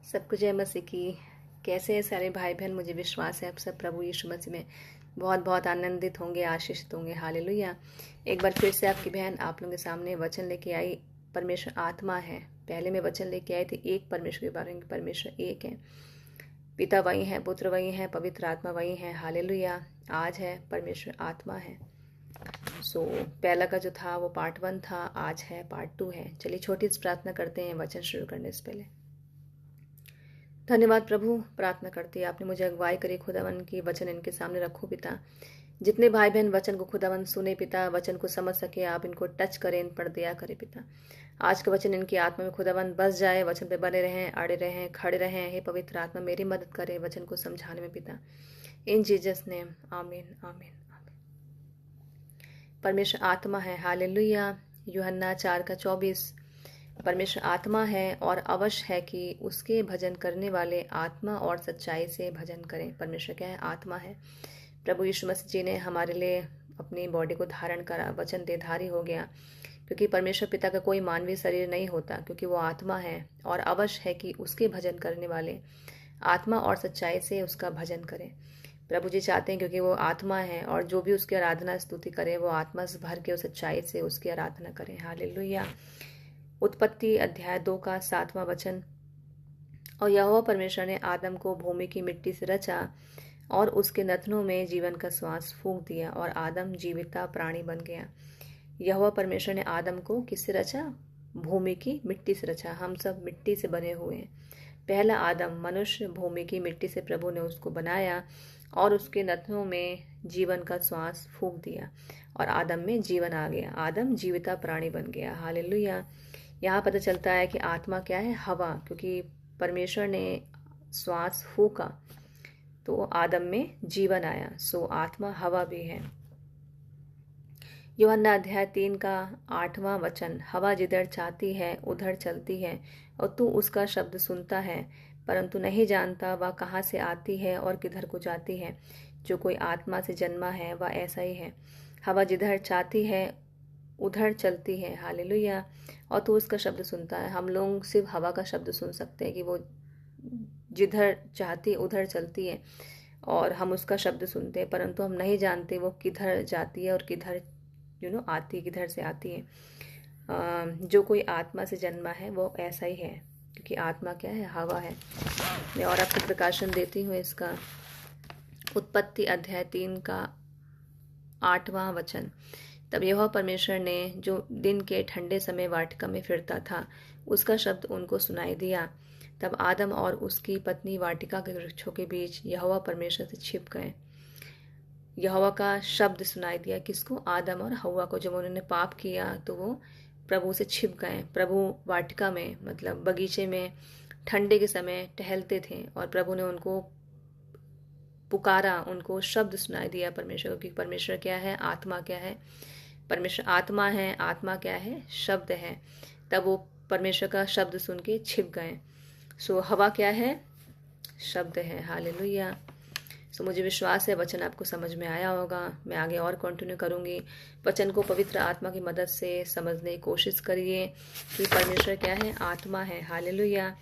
सबको जय मसीह की। कैसे हैं सारे भाई बहन? मुझे विश्वास है आप सब प्रभु यीशु मसीह में बहुत बहुत आनंदित होंगे, आशीषित होंगे। हालेलुया। एक बार फिर से आपकी बहन आप लोगों के सामने वचन लेके आई। परमेश्वर आत्मा है। पहले मैं वचन लेके आई थी एक परमेश्वर के बारे में। परमेश्वर एक है, पिता वही है, पुत्र वही है, पवित्र आत्मा वही है। हालेलुया। आज है परमेश्वर आत्मा है। पहला का जो था वो पार्ट 1 था, आज है पार्ट 2 है। चलिए छोटी सी प्रार्थना करते हैं वचन शुरू करने से पहले। धन्यवाद प्रभु, प्रार्थना करती है आपने मुझे अगुवाई करी खुदावन की वचन इनके सामने रखो पिता। जितने भाई बहन वचन को खुदावन सुने पिता, वचन को समझ सके, आप इनको टच करें, इन पर दया करें पिता। आज का वचन इनकी आत्मा में खुदावन बस जाए, वचन पे बने रहें, अड़े रहें, खड़े रहें। हे पवित्र आत्मा मेरी मदद करे वचन को समझाने में पिता। इन जीसस नेम, आमीन आमीन आमीन। परमेश्वर आत्मा है। हालेलुया। यूहन्ना 4:24। परमेश्वर आत्मा है और अवश्य है कि उसके भजन करने वाले आत्मा और सच्चाई से भजन करें। परमेश्वर क्या है? आत्मा है। प्रभु यीशु मसीह जी ने हमारे लिए अपनी बॉडी को धारण करा, वचन देहधारी हो गया, क्योंकि परमेश्वर पिता का कोई मानवीय शरीर नहीं होता, क्योंकि वो आत्मा है। और अवश्य है कि उसके भजन करने वाले आत्मा और सच्चाई से उसका भजन करें। प्रभु जी चाहते हैं क्योंकि वो आत्मा है, और जो भी उसकी आराधना स्तुति करे वो आत्मा से भर के, उस सच्चाई से उसकी आराधना करें। हालेलुया। उत्पत्ति अध्याय 2 का 7वां वचन। और यहोवा परमेश्वर ने आदम को भूमि की मिट्टी से रचा और उसके नथनों में जीवन का श्वास फूंक दिया, और आदम जीविता प्राणी बन गया। यहोवा परमेश्वर ने आदम को किससे रचा? भूमि की मिट्टी से रचा। हम सब मिट्टी से बने हुए हैं। पहला आदम मनुष्य भूमि की मिट्टी से प्रभु ने उसको बनाया और उसके नथनों में जीवन का श्वास फूंक दिया, और आदम में जीवन आ गया। आदम जीविता प्राणी बन गया। हालेलुया। यहाँ पता चलता है कि आत्मा क्या है? हवा, क्योंकि परमेश्वर ने श्वास फूका तो आदम में जीवन आया। आत्मा हवा भी है। यूहन्ना अध्याय 3 का 8वां वचन। हवा जिधर चाहती है उधर चलती है, और तू उसका शब्द सुनता है, परंतु नहीं जानता वह कहाँ से आती है और किधर को जाती है। जो कोई आत्मा से जन्मा है वह ऐसा ही है। हवा जिधर चाहती है उधर चलती है। हालेलुया। और तू उसका शब्द सुनता है। हम लोग सिर्फ हवा का शब्द सुन सकते हैं कि वो जिधर चाहती है उधर चलती है, और हम उसका शब्द सुनते हैं, परंतु हम नहीं जानते वो किधर जाती है और किधर आती है, किधर से आती है। जो कोई आत्मा से जन्मा है वो ऐसा ही है, क्योंकि आत्मा क्या है? हवा है। मैं और आपको प्रकाशन देती हूँ इसका। उत्पत्ति अध्याय 3 का 8वां वचन। तब यहोवा परमेश्वर ने जो दिन के ठंडे समय वाटिका में फिरता था उसका शब्द उनको सुनाई दिया। तब आदम और उसकी पत्नी वाटिका के वृक्षों के बीच यहोवा परमेश्वर से छिप गए। यहोवा का शब्द सुनाई दिया किसको? आदम और हव्वा को। जब उन्होंने पाप किया तो वो प्रभु से छिप गए। प्रभु वाटिका में, मतलब बगीचे में ठंडे के समय टहलते थे, और प्रभु ने उनको पुकारा, उनको शब्द सुनाई दिया परमेश्वर को। क्योंकि परमेश्वर क्या है? आत्मा क्या है? परमेश्वर आत्मा है। आत्मा क्या है? शब्द है। तब वो परमेश्वर का शब्द सुन के छिप गए। हवा क्या है? शब्द है। हालेलुया। मुझे विश्वास है वचन आपको समझ में आया होगा। मैं आगे और कंटिन्यू करूंगी। वचन को पवित्र आत्मा की मदद से समझने की कोशिश करिए कि परमेश्वर क्या है? आत्मा है। हालेलुया।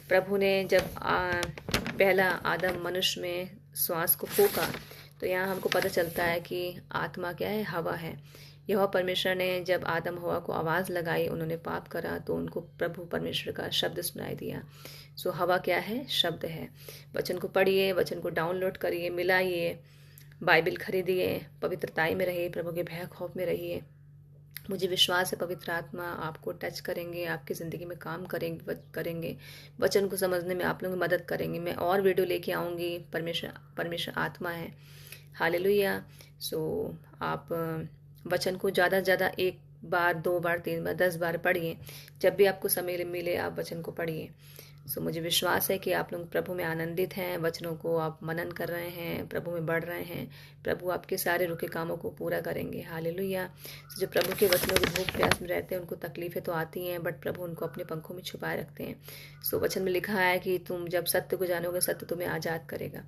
प्रभु ने जब पहला आदम मनुष्य में श्वास को फूका, तो यहाँ हमको पता चलता है कि आत्मा क्या है? हवा है। यहोवा परमेश्वर ने जब आदम हवा को आवाज़ लगाई, उन्होंने पाप करा, तो उनको प्रभु परमेश्वर का शब्द सुनाई दिया। हवा क्या है? शब्द है। वचन को पढ़िए, वचन को डाउनलोड करिए, मिलाइए, बाइबल खरीदिए, पवित्रताई में रहिए, प्रभु के भय खौफ में रहिए। मुझे विश्वास है पवित्र आत्मा आपको टच करेंगे, आपकी ज़िंदगी में काम करेंगे, वचन को समझने में आप लोग मदद करेंगे। मैं और वीडियो लेके आऊँगी। परमेश्वर आत्मा है। हालेलुया। आप वचन को ज़्यादा से ज़्यादा 1 बार, 2 बार, 3 बार, 10 बार पढ़िए। जब भी आपको समय मिले आप वचन को पढ़िए। मुझे विश्वास है कि आप लोग प्रभु में आनंदित हैं, वचनों को आप मनन कर रहे हैं, प्रभु में बढ़ रहे हैं। प्रभु आपके सारे रुके कामों को पूरा करेंगे। हालेलुया। जो प्रभु के वचनों के भूख प्यास में रहते हैं उनको तकलीफें तो आती हैं, बट प्रभु उनको अपने पंखों में छुपाए रखते हैं। वचन में लिखा है कि तुम जब सत्य को जानोगे सत्य तुम्हें आज़ाद करेगा।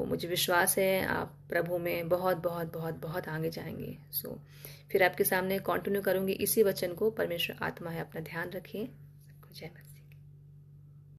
मुझे विश्वास है आप प्रभु में बहुत बहुत बहुत बहुत आगे जाएंगे। फिर आपके सामने कंटिन्यू करूंगी इसी वचन को। परमेश्वर आत्मा है। अपना ध्यान रखिए। जय मसीह।